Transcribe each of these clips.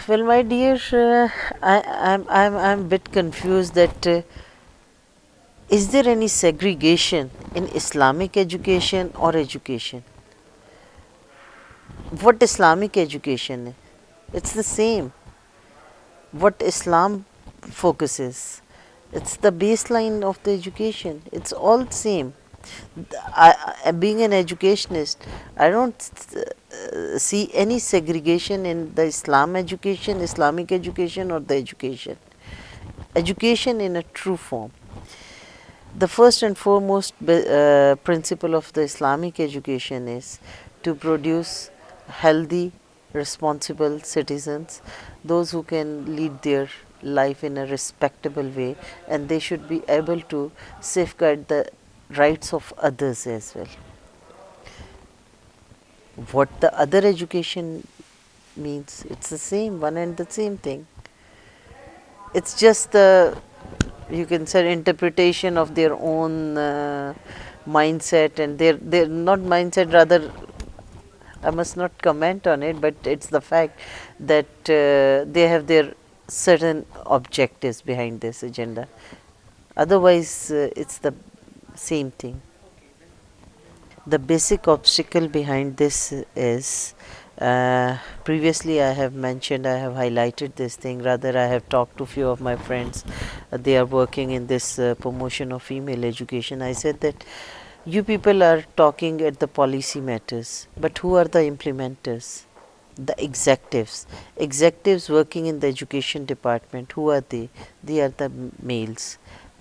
Well, my dear, I'm a bit confused that is there any segregation in Islamic education or education? What Islamic education is? It's the same. What Islam focuses, it's the baseline of the education. It's all same. Being an educationist, I don't see any segregation in the Islamic education, or the education in a true form. The first and foremost principle of the Islamic education is to produce healthy, responsible citizens, those who can lead their life in a respectable way, and they should be able to safeguard the rights of others as well. What the other education means, it's the same, one and the same thing. It's just the, you can say, interpretation of their own mindset, and their not mindset, rather I must not comment on it, but it's the fact that they have their certain objectives behind this agenda. Otherwise, it's the same thing. The basic obstacle behind this is, previously I have mentioned, I have highlighted this thing, rather I have talked to few of my friends, they are working in this promotion of female education. I said that you people are talking at the policy matters, but who are the implementers? The executives working in the education department, who are they? They are the males.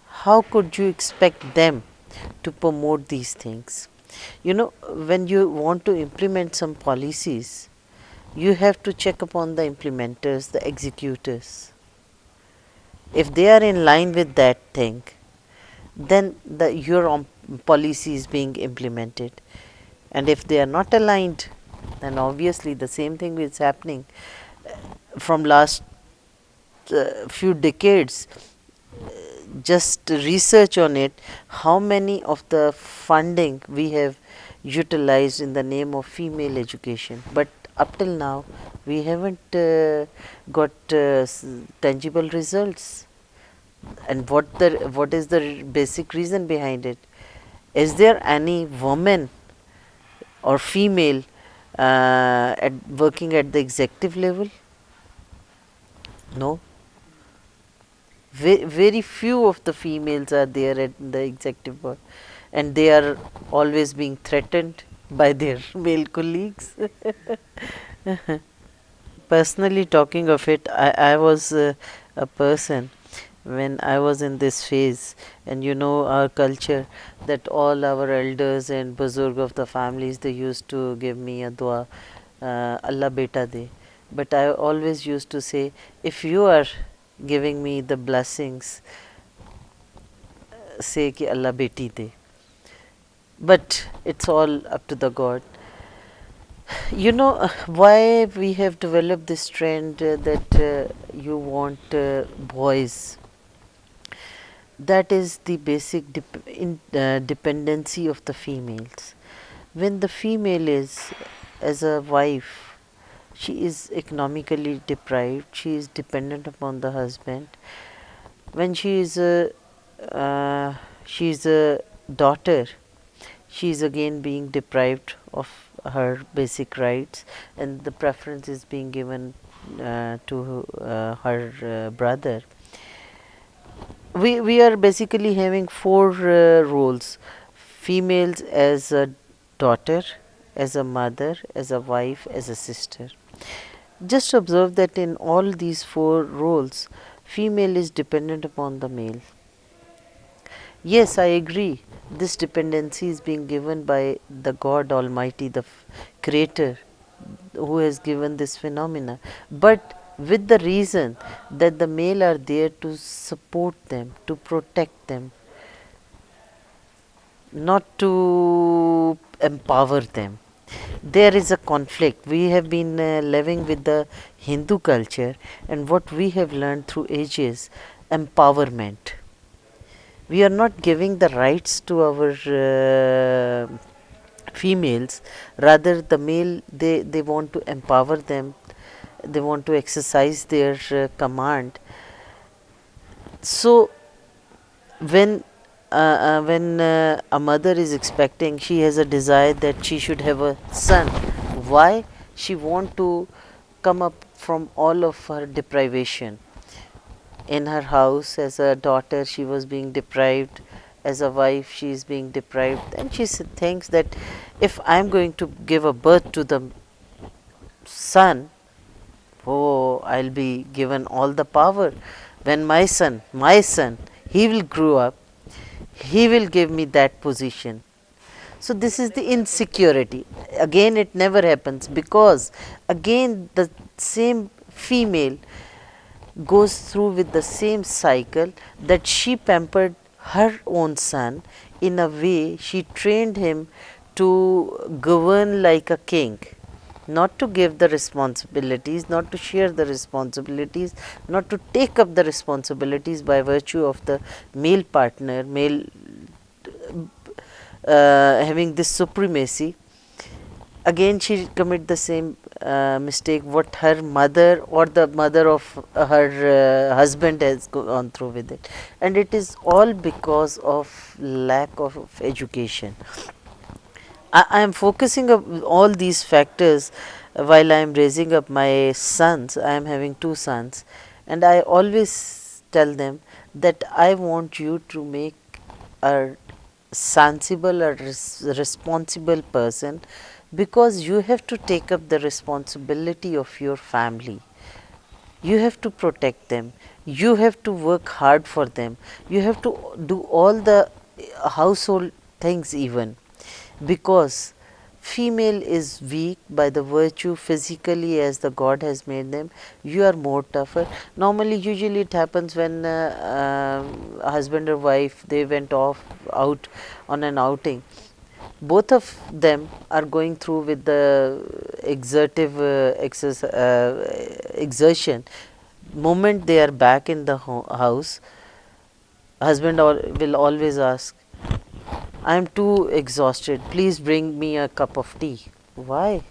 How could you expect them to promote these things? You know, when you want to implement some policies, you have to check upon the implementers, the executors. If they are in line with that thing, then your policy is being implemented. And if they are not aligned, then obviously the same thing is happening from last few decades. Just research on it, how many of the funding we have utilized in the name of female education, but up till now we haven't got tangible results. And what is the basic reason behind it? Is there any woman or female working at the executive level? No. Very few of the females are there at the executive board, and they are always being threatened by their male colleagues. Personally, talking of it, I was a person when I was in this phase, and you know our culture, that all our elders and buzurg of the families, they used to give me a dua, Allah beta de. But I always used to say, if you are giving me the blessings, say ki Allah beti de. But it's all up to the God. You know why we have developed this trend that you want boys? That is the basic dependency of the females. When the female is, as a wife, she is economically deprived, she is dependent upon the husband. When she is a daughter, she is again being deprived of her basic rights, and the preference is being given to her brother. We are basically having four roles: females as a daughter, as a mother, as a wife, as a sister. Just observe that in all these four roles, female is dependent upon the male. Yes, I agree, this dependency is being given by the God Almighty, the Creator, who has given this phenomena, but with the reason that the male are there to support them, to protect them, not to empower them. There is a conflict. We have been living with the Hindu culture, and what we have learned through ages, empowerment. We are not giving the rights to our females, rather the male, they want to empower them they want to exercise their command. So when a mother is expecting, she has a desire that she should have a son. Why? She want to come up from all of her deprivation. In her house as a daughter she was being deprived, as a wife she is being deprived, and she thinks that if I am going to give a birth to the son, oh, I'll be given all the power. When my son, he will grow up, he will give me that position. So this is the insecurity. Again, it never happens, because again the same female goes through with the same cycle, that she pampered her own son in a way, she trained him to govern like a king, not to give the responsibilities, not to share the responsibilities, not to take up the responsibilities by virtue of the male partner, male having this supremacy. Again she commit the same mistake what her mother or the mother of her husband has gone through with it, and it is all because of lack of education. I am focusing on all these factors while I am raising up my sons. I am having two sons, and I always tell them that I want you to make a sensible or responsible person, because you have to take up the responsibility of your family. You have to protect them, you have to work hard for them, you have to do all the household things, even because female is weak by the virtue physically as the god has made them. You are more tougher. Normally usually it happens when husband or wife, they went off out on an outing, both of them are going through with the exertive exertion. Moment they are back in the house, husband will always ask, I am too exhausted, please bring me a cup of tea. Why?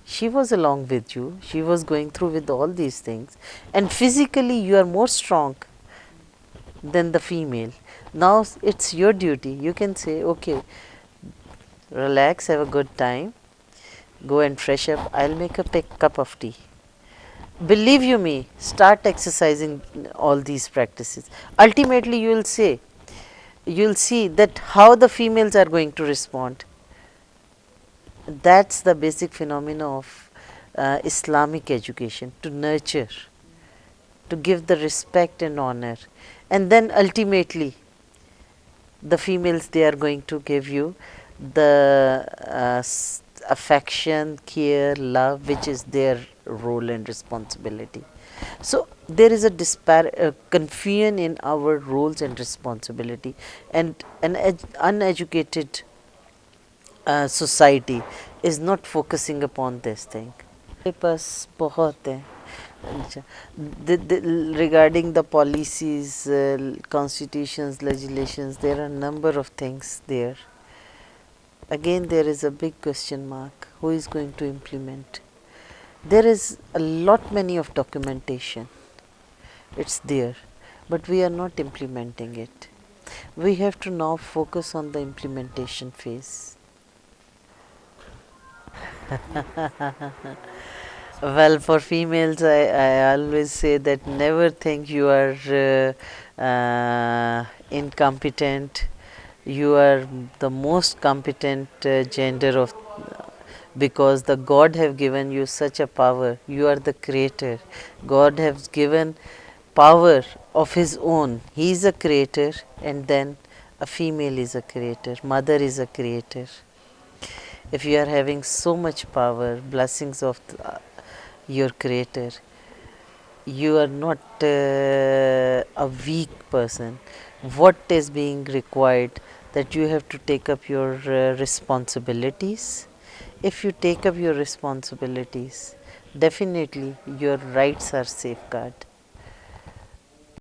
She was along with you, she was going through with all these things, and physically you are more strong than the female. Now it's your duty. You can say, okay, relax, have a good time, go and fresh up, I'll make a cup of tea. Believe you me, start exercising all these practices. Ultimately you will say, you will see that how the females are going to respond. That's the basic phenomena of Islamic education, to nurture, to give the respect and honor, and then ultimately the females, they are going to give you the affection, care, love, which is their role and responsibility. So there is a confusion in our roles and responsibility, and an uneducated society is not focusing upon this thing. बस बहुत है. अच्छा, regarding the policies, constitutions, legislations, there are a number of things there. Again there is a big question mark, who is going to implement? There is a lot many of documentation, it's there, but we are not implementing it. We have to now focus on the implementation phase. Well, for females, I always say that never think you are incompetent. You are the most competent gender of, because the God have given you such a power. You are the creator. God has given power of his own. He is a creator, and then a female is a creator. Mother is a creator. If you are having so much power, blessings of your creator, you are not a weak person. What is being required, that you have to take up your responsibilities. If you take up your responsibilities, definitely your rights are safeguarded.